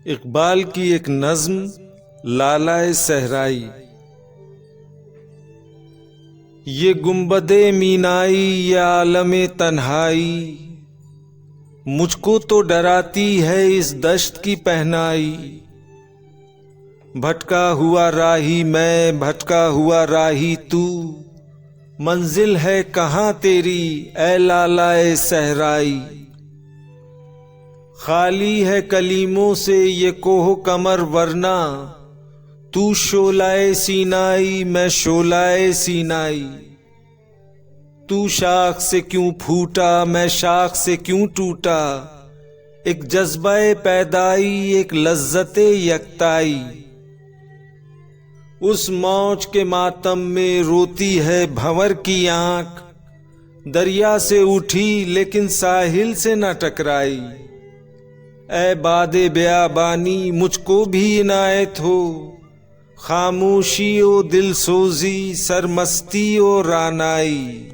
इकबाल की एक नज्म लालाए सहराई। ये गुंबदे मीनाई ये आलमे तन्हाई, मुझको तो डराती है इस दश्त की पहनाई। भटका हुआ राही मैं, भटका हुआ राही तू, मंजिल है कहाँ तेरी ए लालाए सहराई। खाली है कलीमों से ये कोह कमर, वरना तू शोलाए सीनाई मैं शोलाए सीनाई। तू शाख से क्यों फूटा मैं शाख से क्यों टूटा, एक जज्बाए पैदाई एक लज्जते यकताई। उस मौज के मातम में रोती है भंवर की आंख, दरिया से उठी लेकिन साहिल से न टकराई। ऐ बादे बेआबानी मुझको भी इनायत हो, खामोशी ओ दिलसोजी सरमस्ती ओ रानाई।